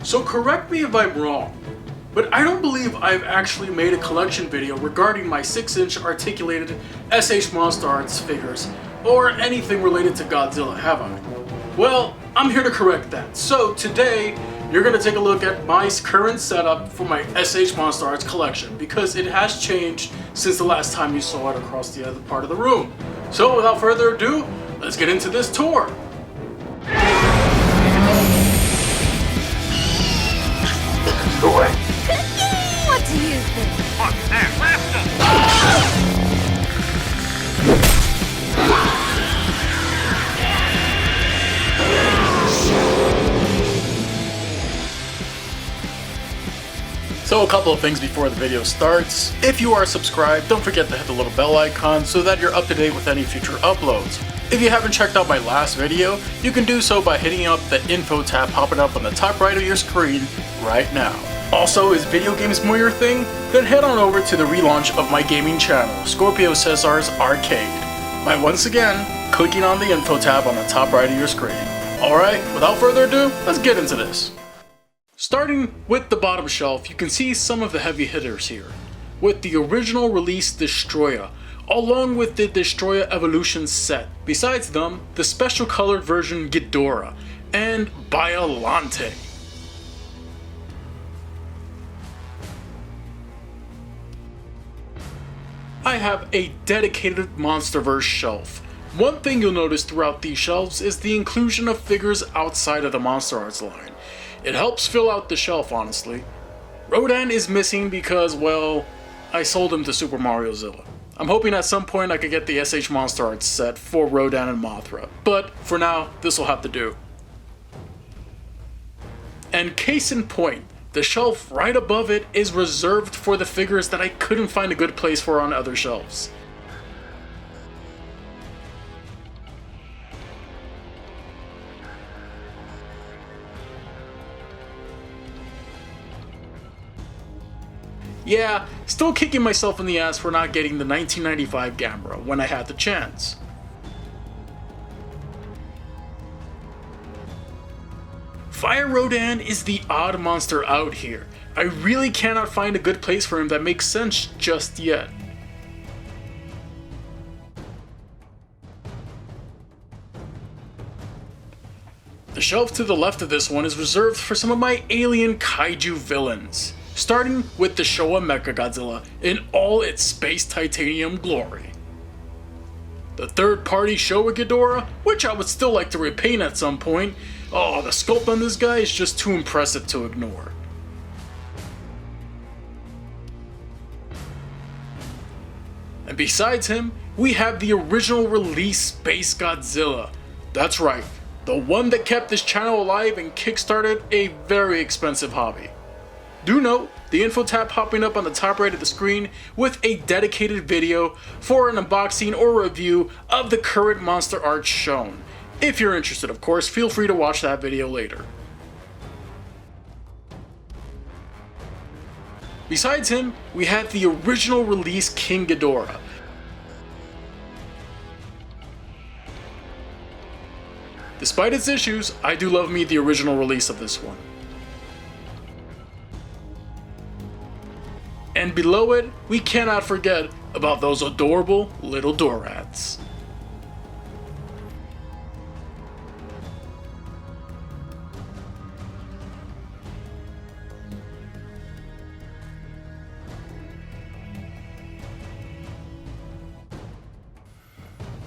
So correct me if I'm wrong, but I don't believe I've actually made a collection video regarding my 6-inch articulated SH MonsterArts figures, or anything related to Godzilla, have I? Well, I'm here to correct that. So today, you're going to take a look at my current setup for my SH MonsterArts collection, because it has changed since the last time you saw it across the other part of the room. So without further ado, let's get into this tour. What do you think? So a couple of things before the video starts. If you are subscribed, don't forget to hit the little bell icon so that you're up to date with any future uploads. If you haven't checked out my last video, you can do so by hitting up the info tab popping up on the top right of your screen right now. Also, is video games more your thing? Then head on over to the relaunch of my gaming channel, ScorpioCesar's Arcade, by once again clicking on the info tab on the top right of your screen. Alright, without further ado, let's get into this. Starting with the bottom shelf, you can see some of the heavy hitters here, with the original release Destroyer, along with the Destroyer Evolution set. Besides them, the special colored version Ghidorah, and Biollante. I have a dedicated MonsterVerse shelf. One thing you'll notice throughout these shelves is the inclusion of figures outside of the MonsterArts line. It helps fill out the shelf, honestly. Rodan is missing because, well, I sold him to Super Mariozilla. I'm hoping at some point I could get the SH MonsterArts set for Rodan and Mothra, but for now, this will have to do. And case in point, the shelf right above it is reserved for the figures that I couldn't find a good place for on other shelves. Yeah, still kicking myself in the ass for not getting the 1995 Gamera when I had the chance. Fire Rodan is the odd monster out here. I really cannot find a good place for him that makes sense just yet. The shelf to the left of this one is reserved for some of my alien kaiju villains, starting with the Showa Mechagodzilla in all its space titanium glory. The third-party Showa Ghidorah, which I would still like to repaint at some point. Oh, the sculpt on this guy is just too impressive to ignore. And besides him, we have the original release Space Godzilla. That's right, the one that kept this channel alive and kickstarted a very expensive hobby. Do note the info tab popping up on the top right of the screen with a dedicated video for an unboxing or review of the current MonsterArts shown. If you're interested, of course, feel free to watch that video later. Besides him, we have the original release King Ghidorah. Despite its issues, I do love me the original release of this one. And below it, we cannot forget about those adorable little Dorats.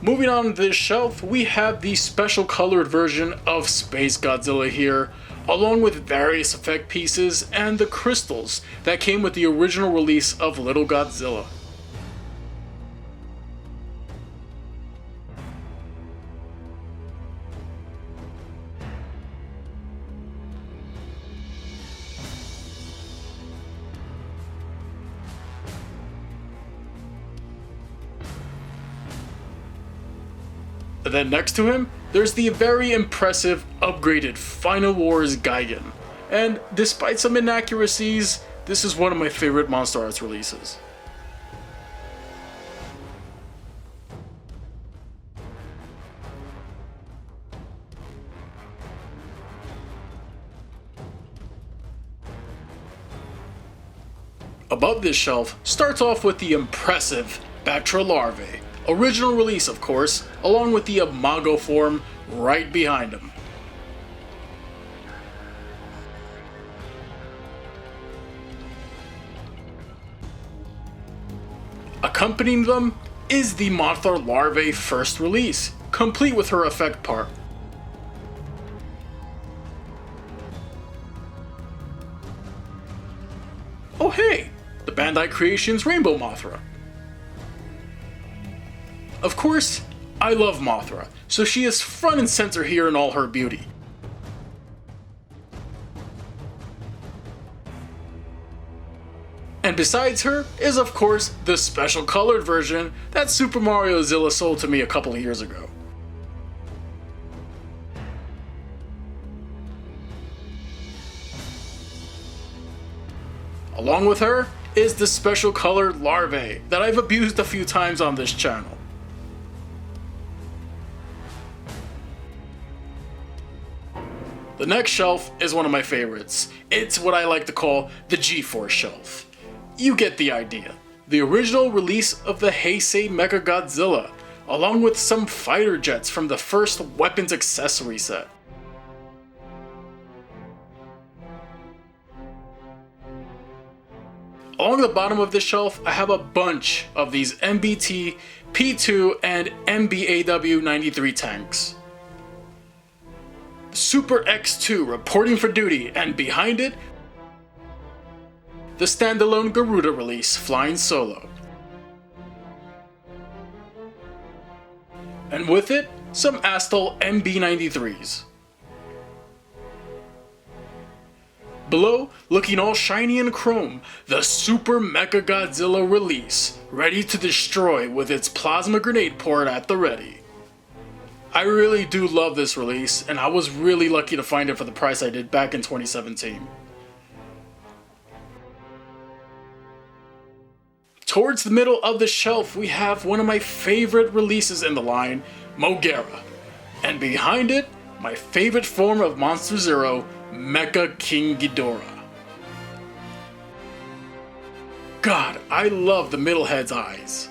Moving on this shelf, we have the special colored version of Space Godzilla here, along with various effect pieces and the crystals that came with the original release of Little Godzilla. And then next to him, there's the very impressive upgraded Final Wars Gigan. And despite some inaccuracies, this is one of my favorite MonsterArts releases. Above this shelf starts off with the impressive Bactra larvae, original release of course, along with the Imago form right behind him. Accompanying them is the Mothra larvae first release, complete with her effect part. Oh hey, the Bandai Creations Rainbow Mothra. Of course, I love Mothra, so she is front and center here in all her beauty. And besides her is of course the special colored version that Super Mario Zilla sold to me a couple of years ago. Along with her is the special colored larvae that I've abused a few times on this channel. The next shelf is one of my favorites. It's what I like to call the G-Force shelf. You get the idea. The original release of the Heisei Mechagodzilla, along with some fighter jets from the first weapons accessory set. Along the bottom of this shelf, I have a bunch of these MBT, P2, and MBAW 93 tanks. Super X2 reporting for duty, and behind it, the standalone Garuda release flying solo. And with it, some Astal MB93s. Below, looking all shiny and chrome, the Super Mechagodzilla release, ready to destroy with its plasma grenade port at the ready. I really do love this release, and I was really lucky to find it for the price I did back in 2017. Towards the middle of the shelf, we have one of my favorite releases in the line, Mogera. And behind it, my favorite form of Monster Zero, Mecha King Ghidorah. God, I love the middle head's eyes.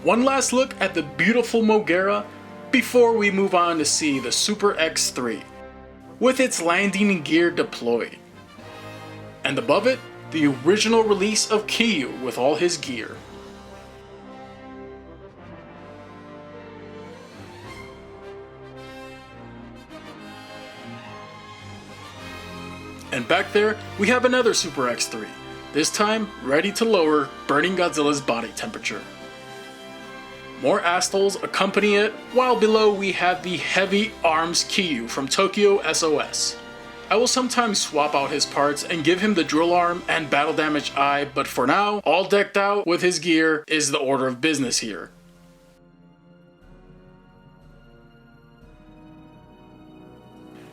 One last look at the beautiful Mogera before we move on to see the Super X3, with its landing gear deployed. And above it, the original release of Kiyu with all his gear. And back there, we have another Super X3, this time ready to lower burning Godzilla's body temperature. More Astals accompany it, while below we have the Heavy Arms Kiyu from Tokyo SOS. I will sometimes swap out his parts and give him the drill arm and battle damage eye, but for now, all decked out with his gear is the order of business here.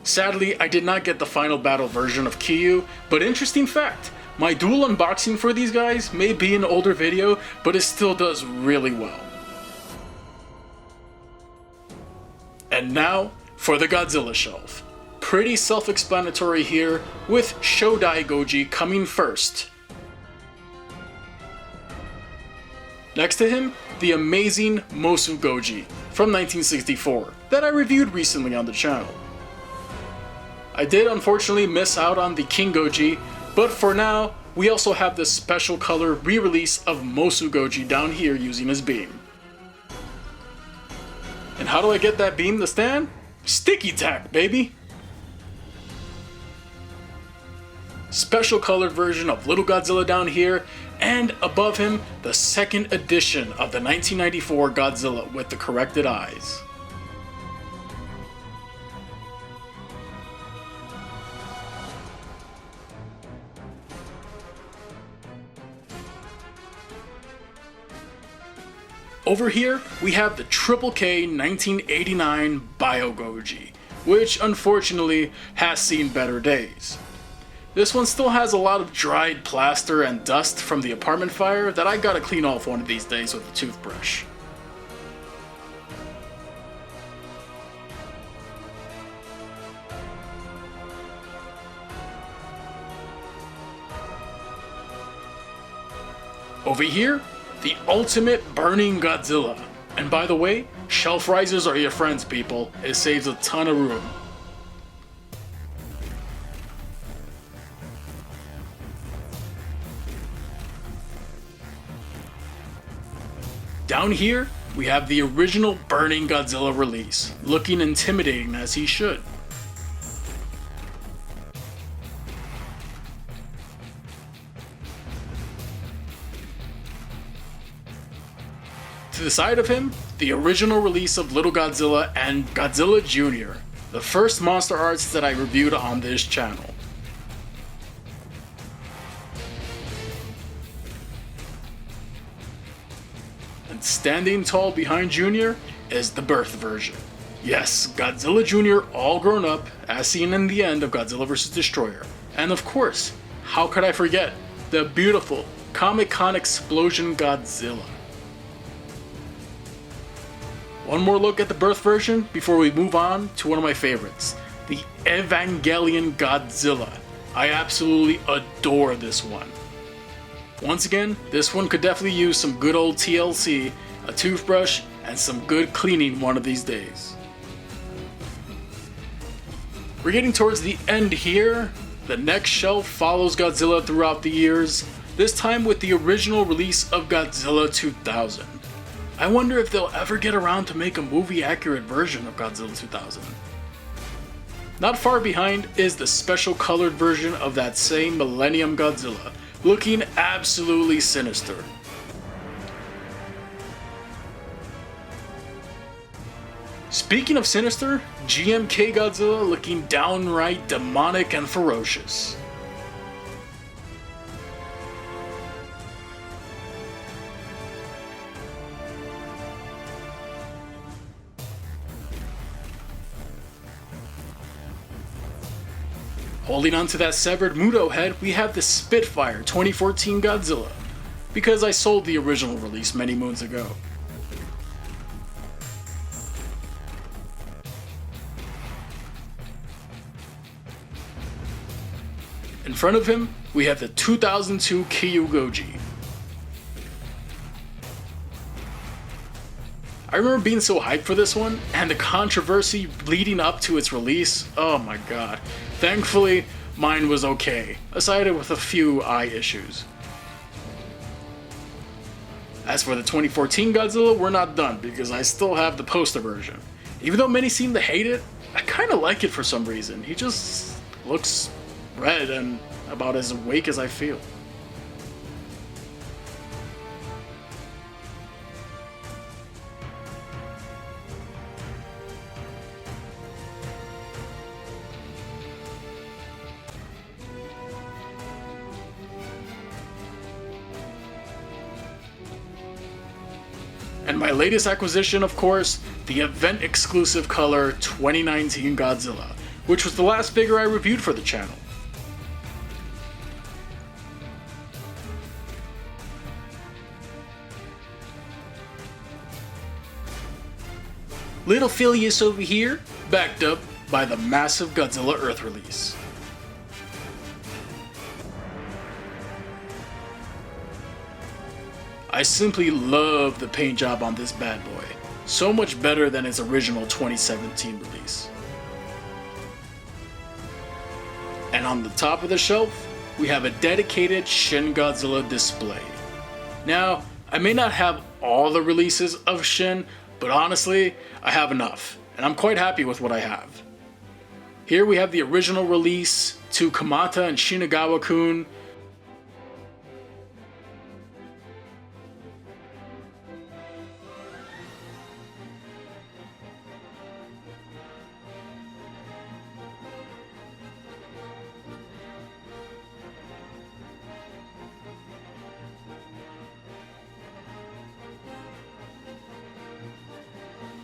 Sadly, I did not get the final battle version of Kiyu, but interesting fact, my dual unboxing for these guys may be an older video, but it still does really well. And now, for the Godzilla shelf. Pretty self-explanatory here, with Shodai Goji coming first. Next to him, the amazing Mosu Goji from 1964, that I reviewed recently on the channel. I did unfortunately miss out on the King Goji, but for now, we also have the special color re-release of Mosu Goji down here using his beam. And how do I get that beam to stand? Sticky tack, baby! Special colored version of Little Godzilla down here, and above him, the second edition of the 1994 Godzilla with the corrected eyes. Over here, we have the Triple K 1989 Bio Goji, which unfortunately has seen better days. This one still has a lot of dried plaster and dust from the apartment fire that I gotta clean off one of these days with a toothbrush. Over here, the ultimate burning Godzilla. And by the way, shelf risers are your friends, people. It saves a ton of room. Down here, we have the original burning Godzilla release, looking intimidating as he should. To the side of him, the original release of Little Godzilla and Godzilla Jr., the first monster arts that I reviewed on this channel. And standing tall behind Jr. is the birth version. Yes, Godzilla Jr. all grown up, as seen in the end of Godzilla vs. Destroyer. And of course, how could I forget, the beautiful Comic-Con explosion Godzilla. One more look at the birth version before we move on to one of my favorites, the Evangelion Godzilla. I absolutely adore this one. Once again, this one could definitely use some good old TLC, a toothbrush, and some good cleaning one of these days. We're getting towards the end here. The next shelf follows Godzilla throughout the years, this time with the original release of Godzilla 2000. I wonder if they'll ever get around to make a movie-accurate version of Godzilla 2000. Not far behind is the special colored version of that same Millennium Godzilla, looking absolutely sinister. Speaking of sinister, GMK Godzilla looking downright demonic and ferocious. Holding onto that severed Muto head, we have the Spitfire 2014 Godzilla, because I sold the original release many moons ago. In front of him, we have the 2002 Shodai Goji. I remember being so hyped for this one, and the controversy leading up to its release, oh my god. Thankfully, mine was okay, aside with a few eye issues. As for the 2014 Godzilla, we're not done, because I still have the poster version. Even though many seem to hate it, I kinda like it for some reason. He just looks red and about as awake as I feel. And my latest acquisition, of course, the event-exclusive color 2019 Godzilla, which was the last figure I reviewed for the channel. Little Phileas over here, backed up by the massive Godzilla Earth release. I simply love the paint job on this bad boy, so much better than its original 2017 release. And on the top of the shelf, we have a dedicated Shin Godzilla display. Now, I may not have all the releases of Shin, but honestly, I have enough, and I'm quite happy with what I have. Here we have the original release to Kamata and Shinagawa-kun,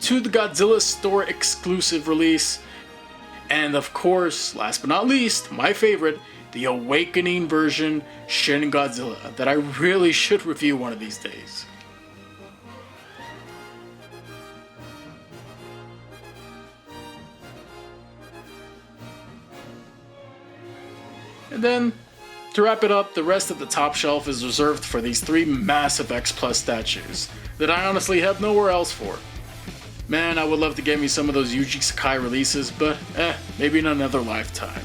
to the Godzilla Store exclusive release, and of course, last but not least, my favorite, the Awakening version Shin Godzilla that I really should review one of these days. And then, to wrap it up, the rest of the top shelf is reserved for these 3 massive X Plus statues that I honestly have nowhere else for. Man, I would love to get me some of those Yuji Sakai releases, but maybe in another lifetime.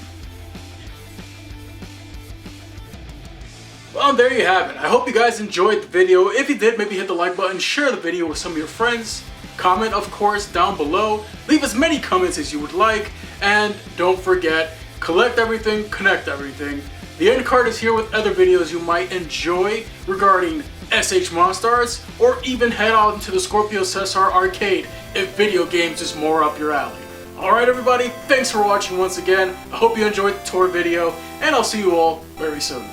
Well, there you have it. I hope you guys enjoyed the video. If you did, maybe hit the like button, share the video with some of your friends, comment, of course, down below, leave as many comments as you would like, and don't forget, collect everything, connect everything. The end card is here with other videos you might enjoy regarding SH MonsterArts, or even head on to the ScorpioCesar arcade if video games is more up your alley. Alright everybody, thanks for watching once again. I hope you enjoyed the tour video, and I'll see you all very soon.